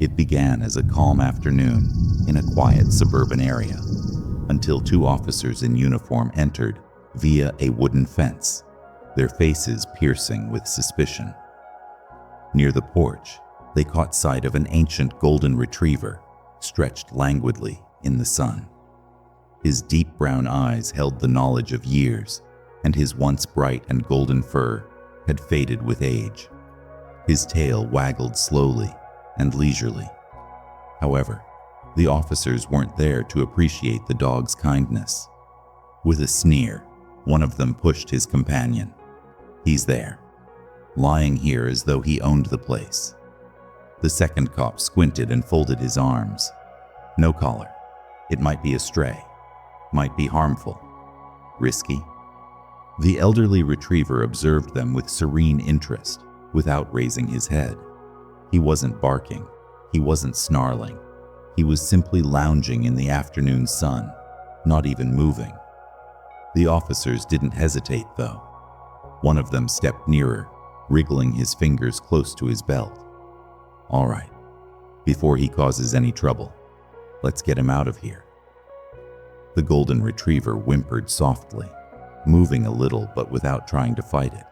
It began as a calm afternoon in a quiet suburban area, until two officers in uniform entered via a wooden fence, their faces piercing with suspicion. Near the porch, they caught sight of an ancient golden retriever stretched languidly in the sun. His deep brown eyes held the knowledge of years, and his once bright and golden fur had faded with age. His tail waggled slowly and leisurely. However, the officers weren't there to appreciate the dog's kindness. With a sneer, one of them pushed his companion. "He's there, lying here as though he owned the place." The second cop squinted and folded his arms. "No collar. It might be a stray. Might be harmful. Risky." The elderly retriever observed them with serene interest, without raising his head. He wasn't barking. He wasn't snarling. He was simply lounging in the afternoon sun, not even moving. The officers didn't hesitate, though. One of them stepped nearer, wriggling his fingers close to his belt. "All right, before he causes any trouble, let's get him out of here." The golden retriever whimpered softly, moving a little but without trying to fight it.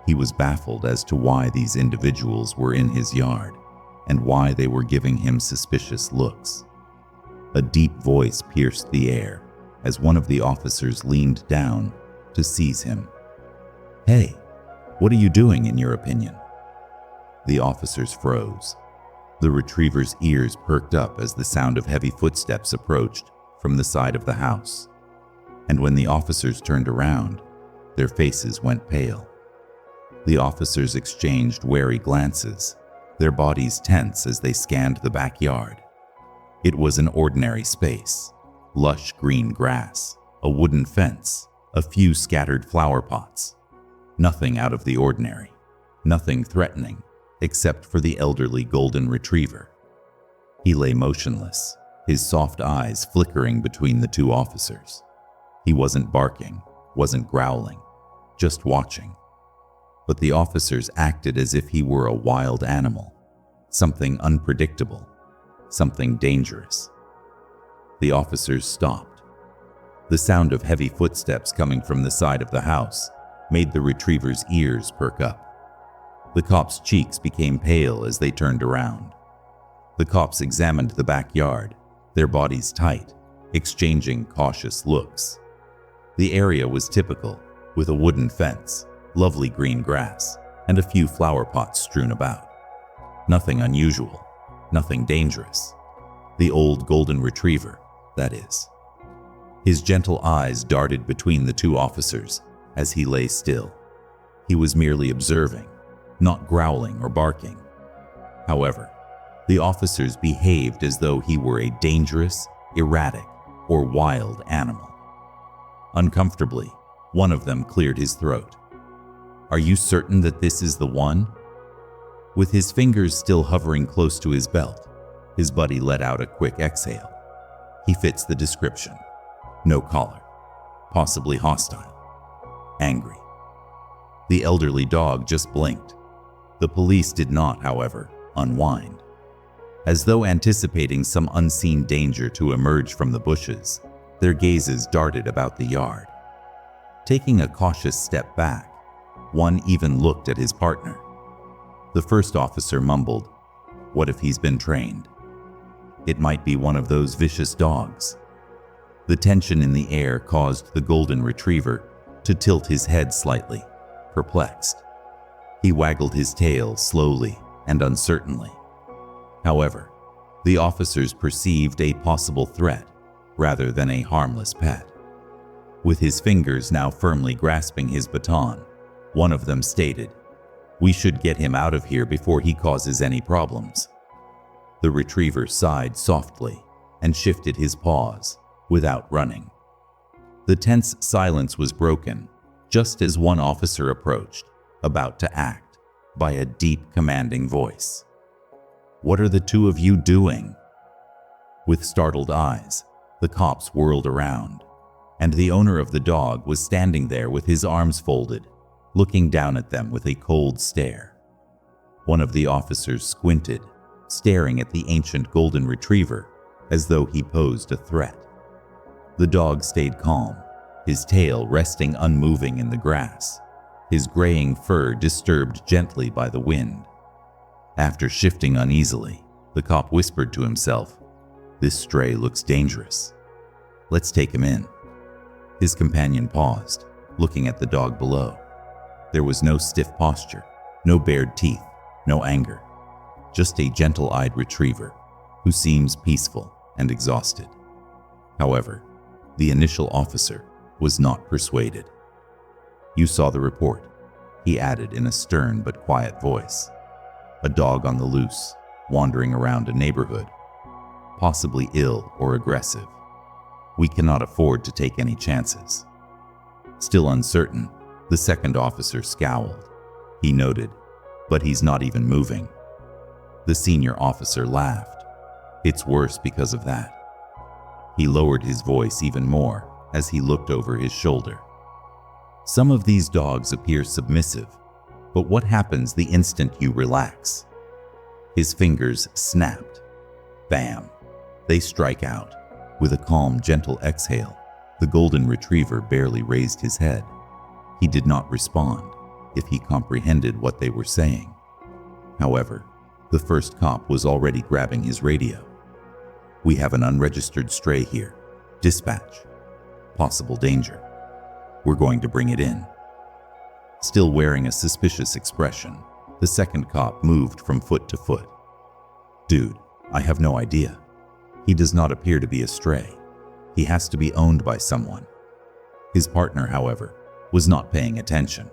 He was baffled as to why these individuals were in his yard and why they were giving him suspicious looks. A deep voice pierced the air as one of the officers leaned down to seize him. "Hey, what are you doing, in your opinion?" The officers froze. The retriever's ears perked up as the sound of heavy footsteps approached from the side of the house. And when the officers turned around, their faces went pale. The officers exchanged wary glances, their bodies tense as they scanned the backyard. It was an ordinary space: lush green grass, a wooden fence, a few scattered flower pots. Nothing out of the ordinary, nothing threatening, except for the elderly golden retriever. He lay motionless, his soft eyes flickering between the two officers. He wasn't barking, wasn't growling, just watching. But the officers acted as if he were a wild animal, something unpredictable, something dangerous. The officers stopped. The sound of heavy footsteps coming from the side of the house made the retriever's ears perk up. The cops' cheeks became pale as they turned around. The cops examined the backyard, their bodies tight, exchanging cautious looks. The area was typical, with a wooden fence, lovely green grass, and a few flower pots strewn about. Nothing unusual, nothing dangerous. The old golden retriever, that is. His gentle eyes darted between the two officers as he lay still. He was merely observing, not growling or barking. However, the officers behaved as though he were a dangerous, erratic, or wild animal. Uncomfortably, one of them cleared his throat. "Are you certain that this is the one?" With his fingers still hovering close to his belt, his buddy let out a quick exhale. He fits the description. No collar, possibly hostile, angry. The elderly dog just blinked. The police did not, however, unwind. As though anticipating some unseen danger to emerge from the bushes, their gazes darted about the yard. Taking a cautious step back, one even looked at his partner. The first officer mumbled, "What if he's been trained? It might be one of those vicious dogs." The tension in the air caused the golden retriever to tilt his head slightly, perplexed. He waggled his tail slowly and uncertainly. However, the officers perceived a possible threat rather than a harmless pet. With his fingers now firmly grasping his baton, one of them stated, "We should get him out of here before he causes any problems." The retriever sighed softly and shifted his paws without running. The tense silence was broken just as one officer approached, about to act, by a deep, commanding voice. "What are the two of you doing?" With startled eyes, the cops whirled around, and the owner of the dog was standing there with his arms folded, looking down at them with a cold stare. One of the officers squinted, staring at the ancient golden retriever as though he posed a threat. The dog stayed calm, his tail resting unmoving in the grass, his graying fur disturbed gently by the wind. After shifting uneasily, the cop whispered to himself, "This stray looks dangerous. Let's take him in." His companion paused, looking at the dog below. There was no stiff posture, no bared teeth, no anger, just a gentle-eyed retriever who seems peaceful and exhausted. However, the initial officer was not persuaded. "You saw the report," he added in a stern but quiet voice. "A dog on the loose, wandering around a neighborhood, possibly ill or aggressive. We cannot afford to take any chances." Still uncertain, the second officer scowled. He noted, "But he's not even moving." The senior officer laughed. "It's worse because of that." He lowered his voice even more as he looked over his shoulder. "Some of these dogs appear submissive, but what happens the instant you relax?" His fingers snapped. Bam! They strike out. With a calm, gentle exhale, the golden retriever barely raised his head. He did not respond, if he comprehended what they were saying. However, the first cop was already grabbing his radio. "We have an unregistered stray here. Dispatch. Possible danger. We're going to bring it in." Still wearing a suspicious expression, the second cop moved from foot to foot. "Dude, I have no idea. He does not appear to be a stray. He has to be owned by someone." His partner, however, was not paying attention.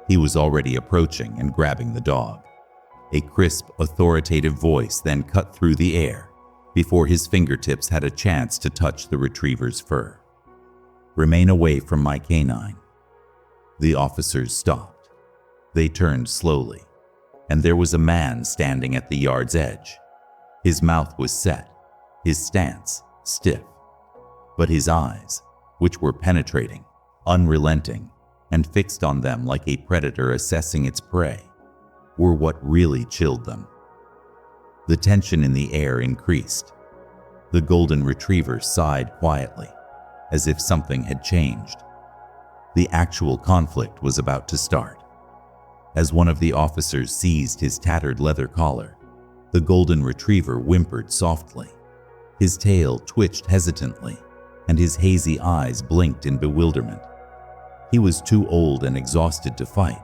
He was already approaching and grabbing the dog. A crisp, authoritative voice then cut through the air before his fingertips had a chance to touch the retriever's fur. "Remain away from my canine." The officers stopped. They turned slowly, and there was a man standing at the yard's edge. His mouth was set, his stance stiff, but his eyes, which were penetrating, unrelenting, and fixed on them like a predator assessing its prey, were what really chilled them. The tension in the air increased. The golden retriever sighed quietly, as if something had changed. The actual conflict was about to start. As one of the officers seized his tattered leather collar, the golden retriever whimpered softly. His tail twitched hesitantly, and his hazy eyes blinked in bewilderment. He was too old and exhausted to fight,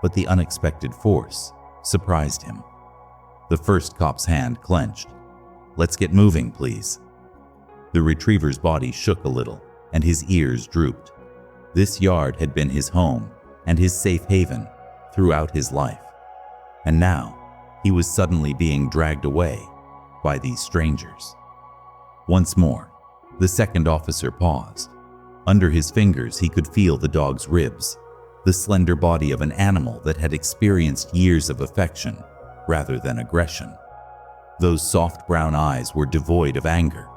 but the unexpected force surprised him. The first cop's hand clenched. "Let's get moving, please." The retriever's body shook a little, and his ears drooped. This yard had been his home and his safe haven throughout his life. And now, he was suddenly being dragged away by these strangers. Once more, the second officer paused. Under his fingers, he could feel the dog's ribs, the slender body of an animal that had experienced years of affection rather than aggression. Those soft brown eyes were devoid of anger.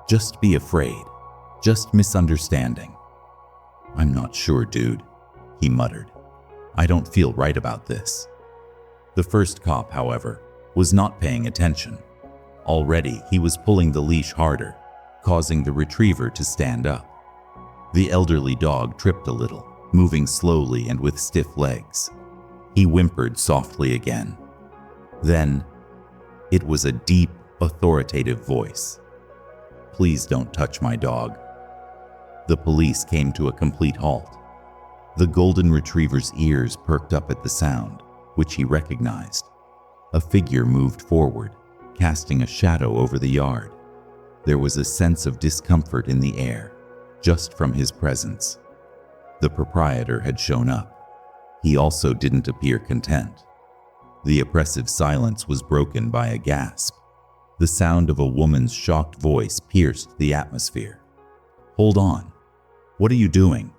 Just be afraid, just misunderstanding. "I'm not sure, dude," he muttered. "I don't feel right about this." The first cop, however, was not paying attention. Already, he was pulling the leash harder, causing the retriever to stand up. The elderly dog tripped a little, moving slowly and with stiff legs. He whimpered softly again. Then, it was a deep, authoritative voice. "Please don't touch my dog." The police came to a complete halt. The golden retriever's ears perked up at the sound, which he recognized. A figure moved forward, casting a shadow over the yard. There was a sense of discomfort in the air, just from his presence. The proprietor had shown up. He also didn't appear content. The oppressive silence was broken by a gasp. The sound of a woman's shocked voice pierced the atmosphere. "Hold on. What are you doing?"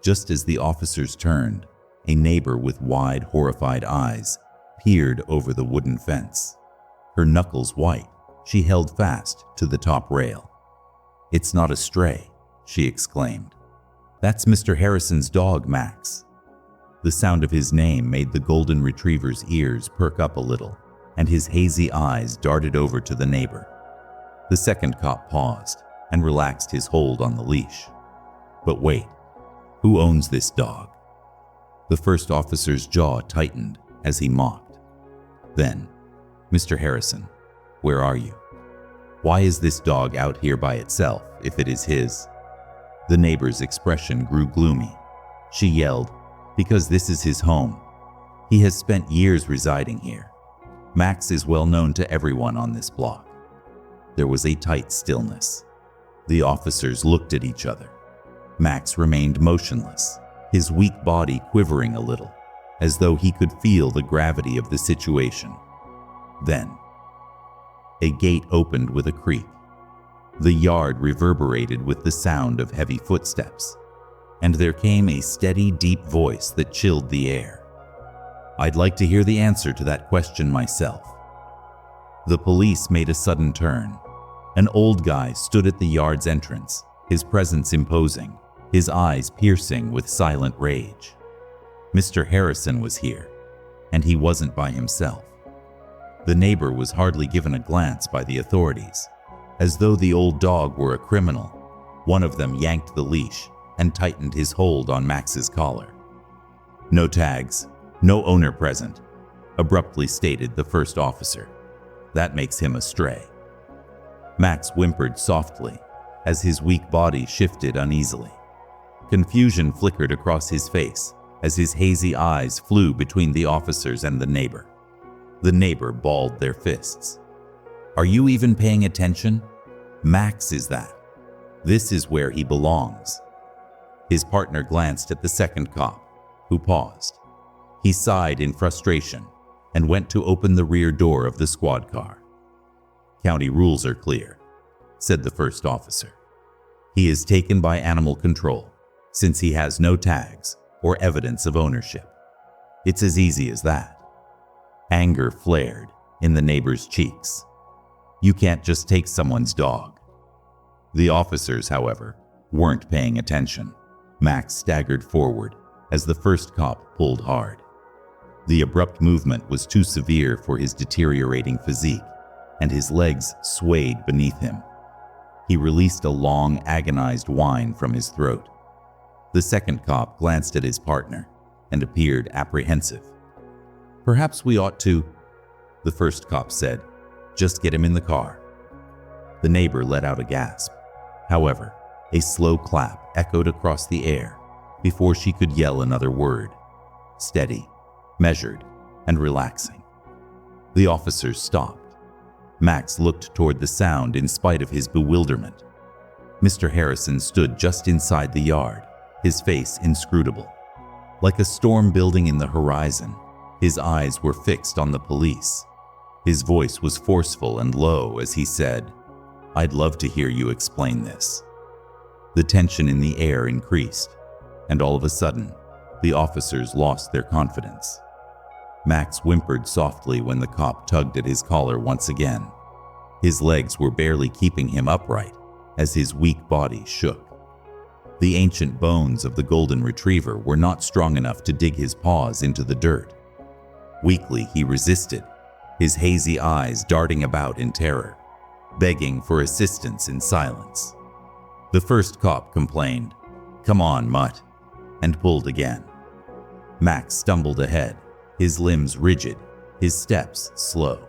Just as the officers turned, a neighbor with wide, horrified eyes peered over the wooden fence. Her knuckles white, she held fast to the top rail. "It's not a stray," she exclaimed. "That's Mr. Harrison's dog, Max." The sound of his name made the golden retriever's ears perk up a little, and his hazy eyes darted over to the neighbor. The second cop paused and relaxed his hold on the leash. But wait, who owns this dog? The first officer's jaw tightened as he mocked. Then, Mr. Harrison, where are you? Why is this dog out here by itself if it is his? The neighbor's expression grew gloomy. She yelled, because this is his home. He has spent years residing here. Max is well known to everyone on this block. There was a tight stillness. The officers looked at each other. Max remained motionless, his weak body quivering a little, as though he could feel the gravity of the situation. Then, a gate opened with a creak. The yard reverberated with the sound of heavy footsteps, and there came a steady, deep voice that chilled the air. I'd like to hear the answer to that question myself. The police made a sudden turn. An old guy stood at the yard's entrance, his presence imposing, his eyes piercing with silent rage. Mr. Harrison was here, and he wasn't by himself. The neighbor was hardly given a glance by the authorities. As though the old dog were a criminal, one of them yanked the leash and tightened his hold on Max's collar. No tags, no owner present, abruptly stated the first officer. That makes him a stray. Max whimpered softly as his weak body shifted uneasily. Confusion flickered across his face as his hazy eyes flew between the officers and the neighbor. The neighbor balled their fists. Are you even paying attention? Max is that. This is where he belongs. His partner glanced at the second cop, who paused. He sighed in frustration and went to open the rear door of the squad car. County rules are clear, said the first officer. He is taken by animal control since he has no tags or evidence of ownership. It's as easy as that. Anger flared in the neighbor's cheeks. You can't just take someone's dog. The officers, however, weren't paying attention. Max staggered forward as the first cop pulled hard. The abrupt movement was too severe for his deteriorating physique, and his legs swayed beneath him. He released a long, agonized whine from his throat. The second cop glanced at his partner and appeared apprehensive. Perhaps we ought to, the first cop said. Just get him in the car. The neighbor let out a gasp. However, a slow clap echoed across the air before she could yell another word. Steady, measured, and relaxing. The officers stopped. Max looked toward the sound in spite of his bewilderment. Mr. Harrison stood just inside the yard, his face inscrutable. Like a storm building in the horizon, his eyes were fixed on the police. His voice was forceful and low as he said, I'd love to hear you explain this. The tension in the air increased, and all of a sudden, the officers lost their confidence. Max whimpered softly when the cop tugged at his collar once again. His legs were barely keeping him upright as his weak body shook. The ancient bones of the golden retriever were not strong enough to dig his paws into the dirt. Weakly, he resisted, his hazy eyes darting about in terror, begging for assistance in silence. The first cop complained, "Come on, mutt," and pulled again. Max stumbled ahead, his limbs rigid, his steps slow.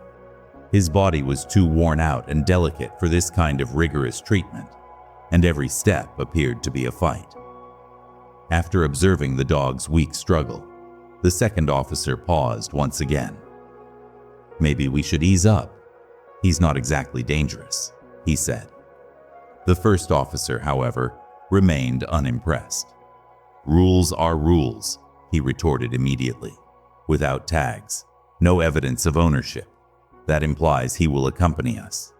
His body was too worn out and delicate for this kind of rigorous treatment, and every step appeared to be a fight. After observing the dog's weak struggle, the second officer paused once again. "Maybe we should ease up. He's not exactly dangerous," he said. The first officer, however, remained unimpressed. "Rules are rules," he retorted immediately. "Without tags, no evidence of ownership. That implies he will accompany us."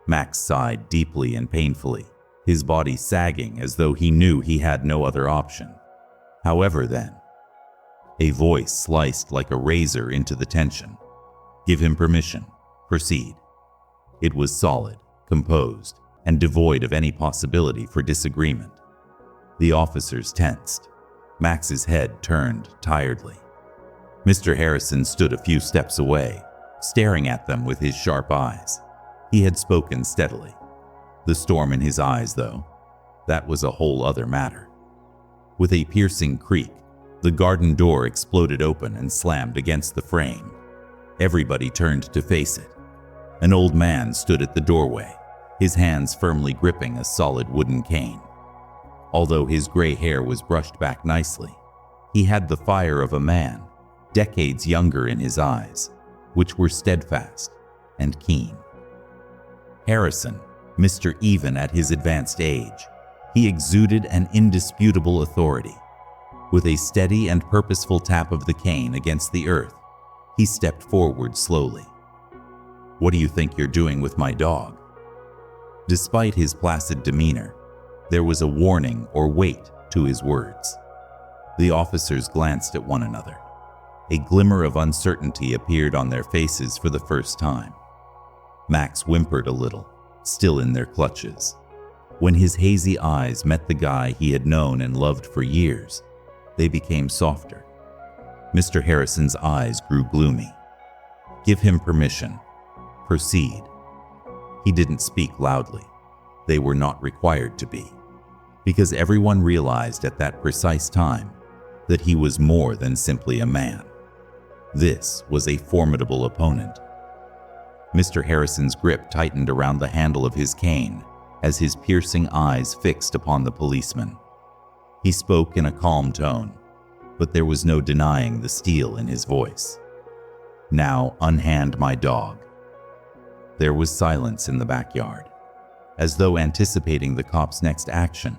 Max sighed deeply and painfully, his body sagging as though he knew he had no other option. However, then, a voice sliced like a razor into the tension. "Give him permission. Proceed." It was solid, composed, and devoid of any possibility for disagreement. The officers tensed. Max's head turned tiredly. Mr. Harrison stood a few steps away, staring at them with his sharp eyes. He had spoken steadily. The storm in his eyes, though, that was a whole other matter. With a piercing creak, the garden door exploded open and slammed against the frame. Everybody turned to face it. An old man stood at the doorway, his hands firmly gripping a solid wooden cane. Although his gray hair was brushed back nicely, he had the fire of a man, decades younger in his eyes, which were steadfast and keen. Harrison, Mr. Even at his advanced age, he exuded an indisputable authority. With a steady and purposeful tap of the cane against the earth, he stepped forward slowly. "What do you think you're doing with my dog?" Despite his placid demeanor, there was a warning or weight to his words. The officers glanced at one another. A glimmer of uncertainty appeared on their faces for the first time. Max whimpered a little, still in their clutches. When his hazy eyes met the guy he had known and loved for years, they became softer. Mr. Harrison's eyes grew gloomy. "Give him permission. Proceed." He didn't speak loudly. They were not required to be, because everyone realized at that precise time that he was more than simply a man. This was a formidable opponent. Mr. Harrison's grip tightened around the handle of his cane as his piercing eyes fixed upon the policeman. He spoke in a calm tone, but there was no denying the steel in his voice. "Now unhand my dog." There was silence in the backyard. As though anticipating the cop's next action,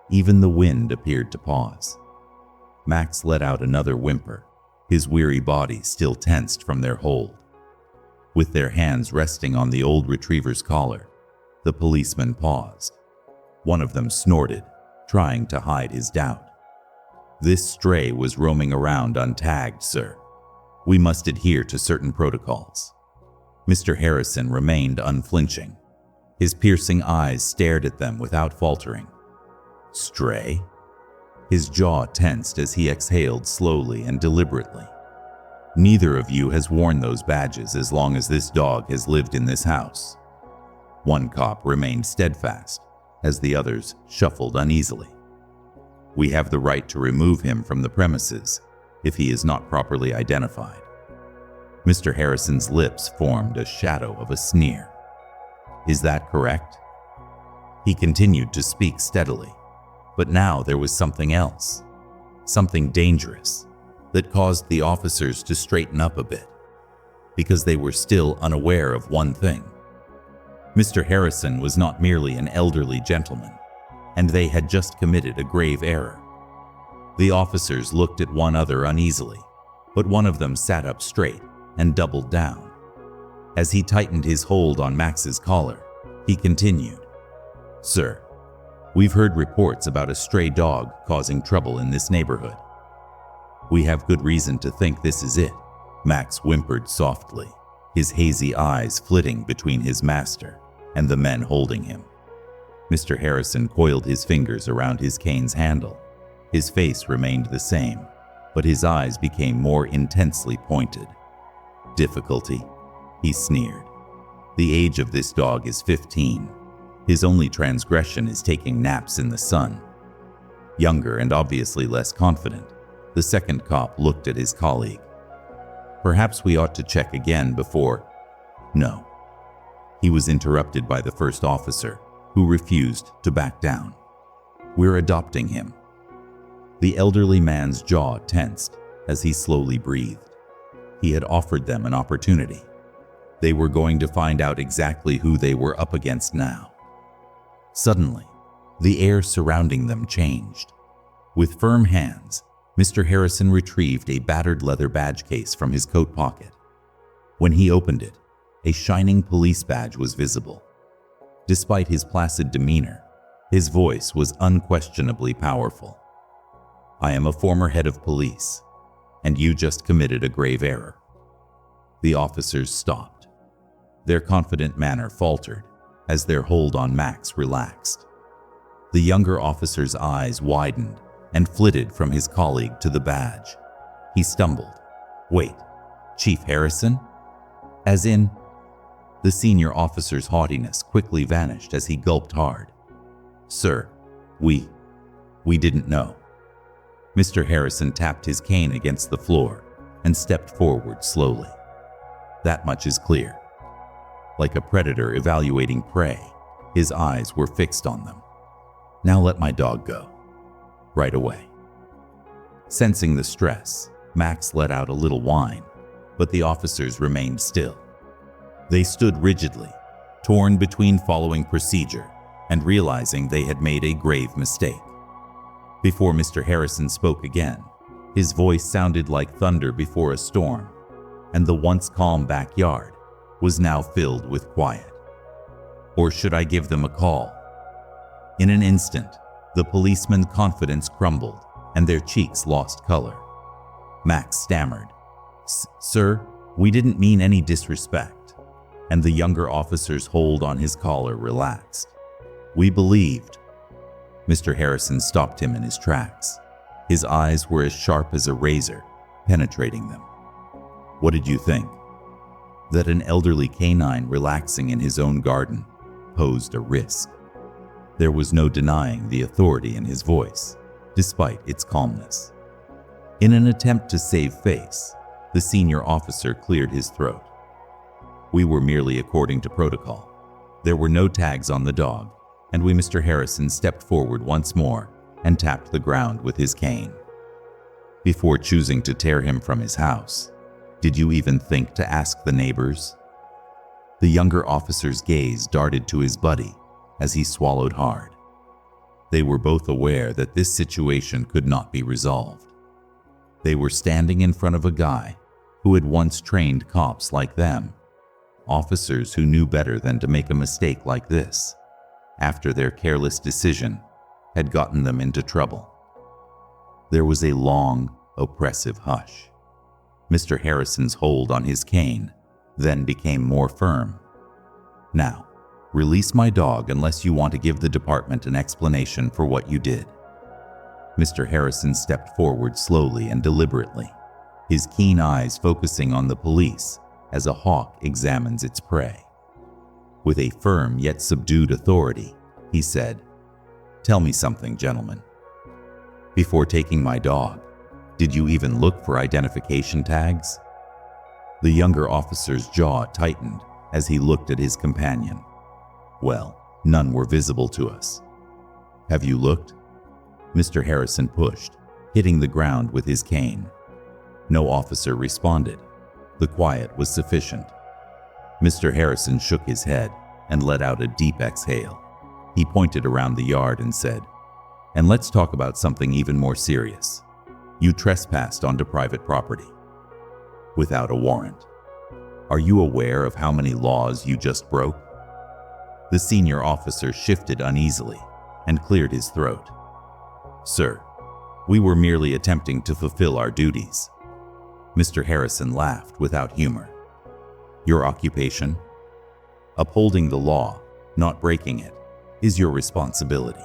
even the wind appeared to pause. Max let out another whimper, his weary body still tensed from their hold. With their hands resting on the old retriever's collar, the policeman paused. One of them snorted, trying to hide his doubt. "This stray was roaming around untagged, sir. We must adhere to certain protocols." Mr. Harrison remained unflinching. His piercing eyes stared at them without faltering. "Stray?" His jaw tensed as he exhaled slowly and deliberately. "Neither of you has worn those badges as long as this dog has lived in this house." One cop remained steadfast as the others shuffled uneasily. "We have the right to remove him from the premises if he is not properly identified." Mr. Harrison's lips formed a shadow of a sneer. "Is that correct?" He continued to speak steadily, but now there was something else, something dangerous, that caused the officers to straighten up a bit, because they were still unaware of one thing. Mr. Harrison was not merely an elderly gentleman, and they had just committed a grave error. The officers looked at one another uneasily, but one of them sat up straight and doubled down. As he tightened his hold on Max's collar, he continued, "Sir, we've heard reports about a stray dog causing trouble in this neighborhood. We have good reason to think this is it." Max whimpered softly, his hazy eyes flitting between his master and the men holding him. Mr. Harrison coiled his fingers around his cane's handle. His face remained the same, but his eyes became more intensely pointed. "Difficulty?" he sneered. "The age of this dog is 15. His only transgression is taking naps in the sun." Younger and obviously less confident, the second cop looked at his colleague. "Perhaps we ought to check again before—" No. He was interrupted by the first officer, who refused to back down. "We're adopting him." The elderly man's jaw tensed as he slowly breathed. He had offered them an opportunity. They were going to find out exactly who they were up against now. Suddenly, the air surrounding them changed. With firm hands, Mr. Harrison retrieved a battered leather badge case from his coat pocket. When he opened it, a shining police badge was visible. Despite his placid demeanor, his voice was unquestionably powerful. "I am a former head of police, and you just committed a grave error." The officers stopped. Their confident manner faltered as their hold on Max relaxed. The younger officer's eyes widened and flitted from his colleague to the badge. He stumbled. "Wait, Chief Harrison?" As in, the senior officer's haughtiness quickly vanished as he gulped hard. Sir, we didn't know. Mr. Harrison tapped his cane against the floor and stepped forward slowly. That much is clear. Like a predator evaluating prey, his eyes were fixed on them. Now let my dog go. Right away. Sensing the stress, Max let out a little whine, but the officers remained still. They stood rigidly, torn between following procedure and realizing they had made a grave mistake. Before Mr. Harrison spoke again, his voice sounded like thunder before a storm, and the once calm backyard was now filled with quiet. Or should I give them a call? In an instant, the policeman's confidence crumbled and their cheeks lost color. Max stammered, Sir, we didn't mean any disrespect, and the younger officer's hold on his collar relaxed. We believed. Mr. Harrison stopped him in his tracks. His eyes were as sharp as a razor, penetrating them. What did you think? That an elderly canine relaxing in his own garden posed a risk. There was no denying the authority in his voice, despite its calmness. In an attempt to save face, the senior officer cleared his throat. We were merely according to protocol. There were no tags on the dog, and Mr. Harrison stepped forward once more and tapped the ground with his cane. Before choosing to tear him from his house, did you even think to ask the neighbors? The younger officer's gaze darted to his buddy as he swallowed hard. They were both aware that this situation could not be resolved. They were standing in front of a guy who had once trained cops like them, officers who knew better than to make a mistake like this, after their careless decision had gotten them into trouble. There was a long, oppressive hush. Mr. Harrison's hold on his cane then became more firm. Now, release my dog unless you want to give the department an explanation for what you did. Mr. Harrison stepped forward slowly and deliberately, his keen eyes focusing on the police as a hawk examines its prey. With a firm yet subdued authority, he said, Tell me something, gentlemen. Before taking my dog, did you even look for identification tags? The younger officer's jaw tightened as he looked at his companion. Well, none were visible to us. Have you looked? Mr. Harrison pushed, hitting the ground with his cane. No officer responded. The quiet was sufficient. Mr. Harrison shook his head and let out a deep exhale. He pointed around the yard and said, And let's talk about something even more serious. You trespassed onto private property without a warrant. Are you aware of how many laws you just broke? The senior officer shifted uneasily and cleared his throat. Sir, we were merely attempting to fulfill our duties. Mr. Harrison laughed without humor. Your occupation? Upholding the law, not breaking it, is your responsibility.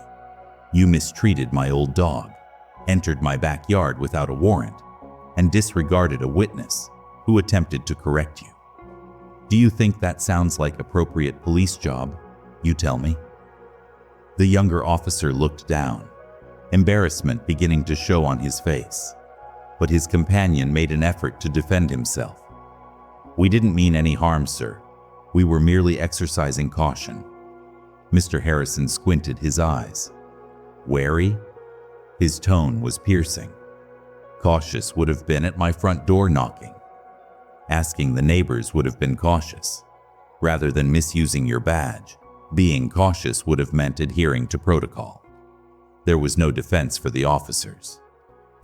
You mistreated my old dog, entered my backyard without a warrant, and disregarded a witness who attempted to correct you. Do you think that sounds like appropriate police job? You tell me. The younger officer looked down, embarrassment beginning to show on his face, but his companion made an effort to defend himself. We didn't mean any harm, sir. We were merely exercising caution. Mr. Harrison squinted his eyes. Wary? His tone was piercing. Cautious would have been at my front door knocking. Asking the neighbors would have been cautious. Rather than misusing your badge, being cautious would have meant adhering to protocol. There was no defense for the officers.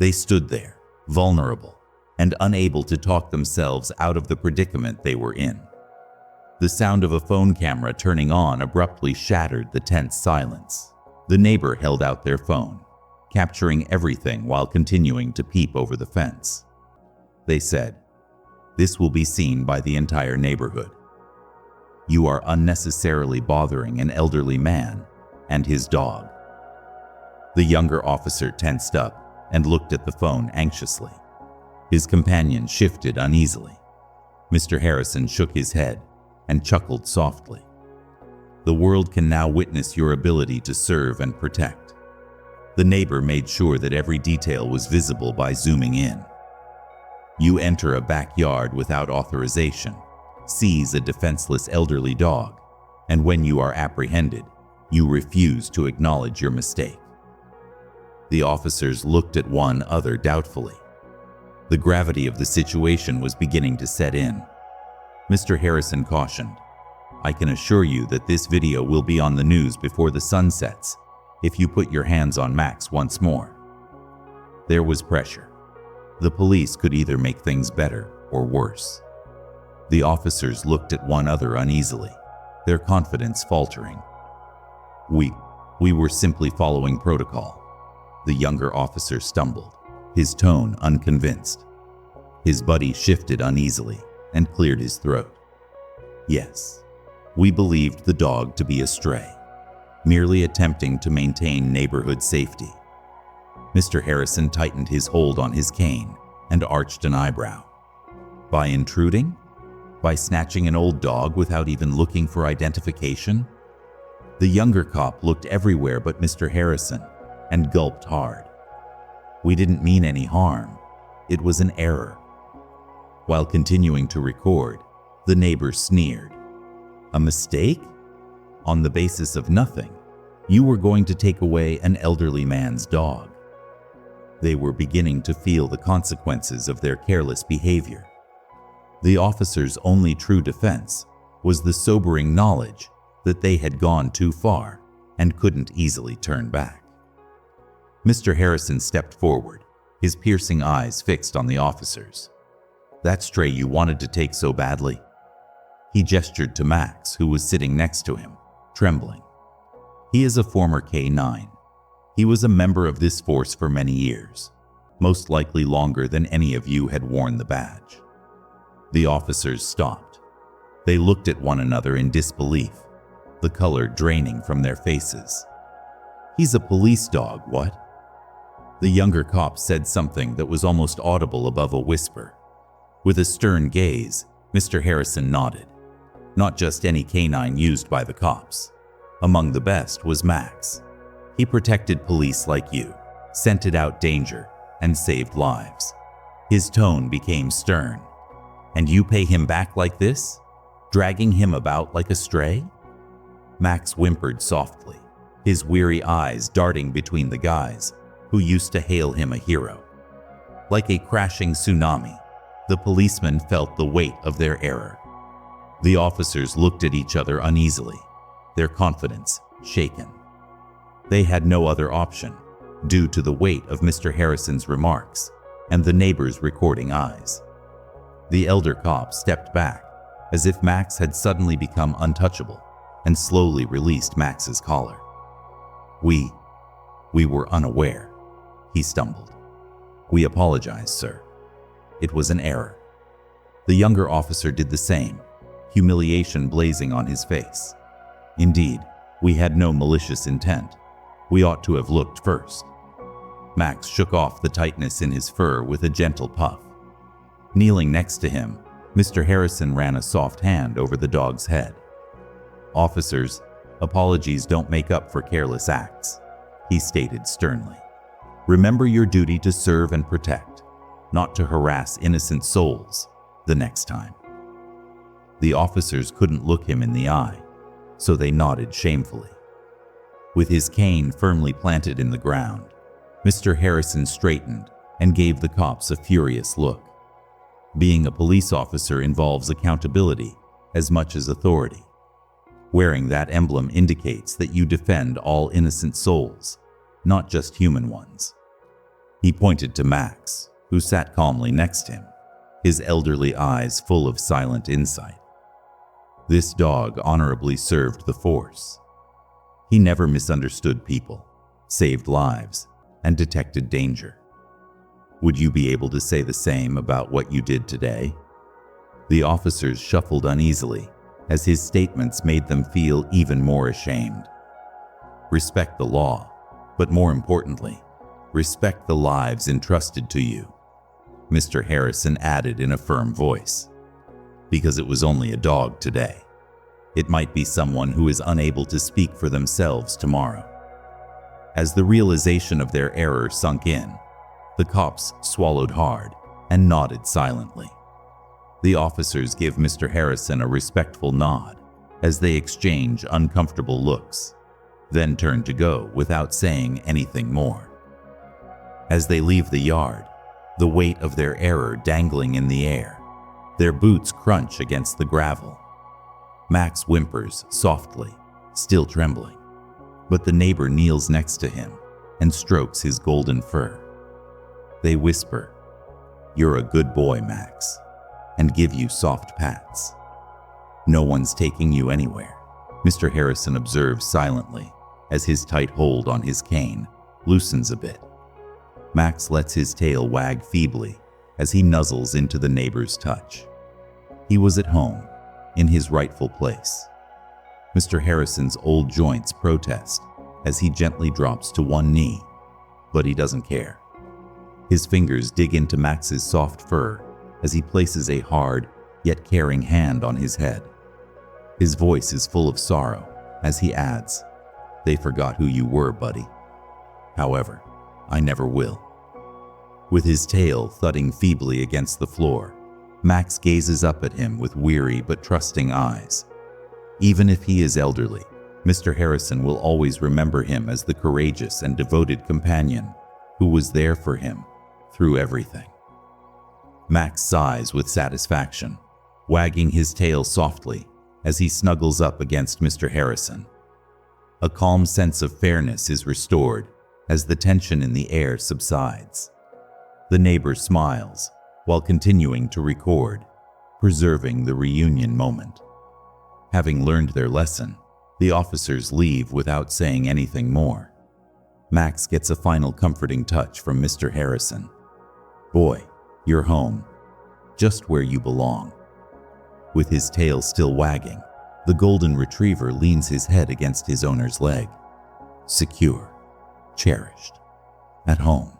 They stood there, vulnerable, and unable to talk themselves out of the predicament they were in. The sound of a phone camera turning on abruptly shattered the tense silence. The neighbor held out their phone, capturing everything while continuing to peep over the fence. They said, This will be seen by the entire neighborhood. You are unnecessarily bothering an elderly man and his dog. The younger officer tensed up and looked at the phone anxiously. His companion shifted uneasily. Mr. Harrison shook his head and chuckled softly. The world can now witness your ability to serve and protect. The neighbor made sure that every detail was visible by zooming in. You enter a backyard without authorization, seize a defenseless elderly dog, and when you are apprehended, you refuse to acknowledge your mistake. The officers looked at one another doubtfully. The gravity of the situation was beginning to set in. Mr. Harrison cautioned, "I can assure you that this video will be on the news before the sun sets if you put your hands on Max once more." There was pressure. The police could either make things better or worse. The officers looked at one another uneasily, their confidence faltering. We were simply following protocol." The younger officer stumbled, his tone unconvinced. His buddy shifted uneasily and cleared his throat. "Yes, we believed the dog to be a stray, merely attempting to maintain neighborhood safety." Mr. Harrison tightened his hold on his cane and arched an eyebrow. "By intruding? By snatching an old dog without even looking for identification?" The younger cop looked everywhere but Mr. Harrison and gulped hard. "We didn't mean any harm. It was an error." While continuing to record, the neighbor sneered. "A mistake? On the basis of nothing, you were going to take away an elderly man's dog." They were beginning to feel the consequences of their careless behavior. The officers' only true defense was the sobering knowledge that they had gone too far and couldn't easily turn back. Mr. Harrison stepped forward, his piercing eyes fixed on the officers. "That stray you wanted to take so badly?" He gestured to Max, who was sitting next to him, trembling. "He is a former K-9. He was a member of this force for many years, most likely longer than any of you had worn the badge." The officers stopped. They looked at one another in disbelief, the color draining from their faces. "He's a police dog, what?" The younger cop said something that was almost audible above a whisper. With a stern gaze, Mr. Harrison nodded. Not just any canine used by the cops. Among the best was Max. He protected police like you, scented out danger, and saved lives. His tone became stern. "And you pay him back like this? Dragging him about like a stray?" Max whimpered softly, his weary eyes darting between the guys who used to hail him a hero. Like a crashing tsunami, the policemen felt the weight of their error. The officers looked at each other uneasily, their confidence shaken. They had no other option, due to the weight of Mr. Harrison's remarks and the neighbor's recording eyes. The elder cop stepped back, as if Max had suddenly become untouchable, and slowly released Max's collar. We were unaware," he stumbled. "We apologize, sir. It was an error." The younger officer did the same, humiliation blazing on his face. "Indeed, we had no malicious intent. We ought to have looked first." Max shook off the tightness in his fur with a gentle puff. Kneeling next to him, Mr. Harrison ran a soft hand over the dog's head. "Officers, apologies don't make up for careless acts," he stated sternly. "Remember your duty to serve and protect, not to harass innocent souls the next time." The officers couldn't look him in the eye, so they nodded shamefully. With his cane firmly planted in the ground, Mr. Harrison straightened and gave the cops a furious look. Being a police officer involves accountability as much as authority. Wearing that emblem indicates that you defend all innocent souls, not just human ones. He pointed to Max, who sat calmly next to him, his elderly eyes full of silent insight. This dog honorably served the force. He never misunderstood people, saved lives, and detected danger. Would you be able to say the same about what you did today? The officers shuffled uneasily, as his statements made them feel even more ashamed. Respect the law, but more importantly, respect the lives entrusted to you, Mr. Harrison added in a firm voice. because it was only a dog today. It might be someone who is unable to speak for themselves tomorrow. As the realization of their error sunk in, the cops swallowed hard and nodded silently. The officers give Mr. Harrison a respectful nod as they exchange uncomfortable looks, then turn to go without saying anything more. As they leave the yard, the weight of their error dangling in the air, their boots crunch against the gravel. Max whimpers softly, still trembling, but the neighbor kneels next to him and strokes his golden fur. They whisper, "You're a good boy, Max," and give you soft pats. "No one's taking you anywhere," Mr. Harrison observes silently as his tight hold on his cane loosens a bit. Max lets his tail wag feebly as he nuzzles into the neighbor's touch. He was at home, in his rightful place. Mr. Harrison's old joints protest as he gently drops to one knee, but he doesn't care. His fingers dig into Max's soft fur as he places a hard yet caring hand on his head. His voice is full of sorrow as he adds, "They forgot who you were, buddy. However, I never will." With his tail thudding feebly against the floor, Max gazes up at him with weary but trusting eyes. Even if he is elderly, Mr. Harrison will always remember him as the courageous and devoted companion who was there for him through everything. Max sighs with satisfaction, wagging his tail softly as he snuggles up against Mr. Harrison. A calm sense of fairness is restored as the tension in the air subsides. The neighbor smiles while continuing to record, preserving the reunion moment. Having learned their lesson, the officers leave without saying anything more. Max gets a final comforting touch from Mr. Harrison. "Boy, you're home, just where you belong." With his tail still wagging, the golden retriever leans his head against his owner's leg. Secure, cherished, at home.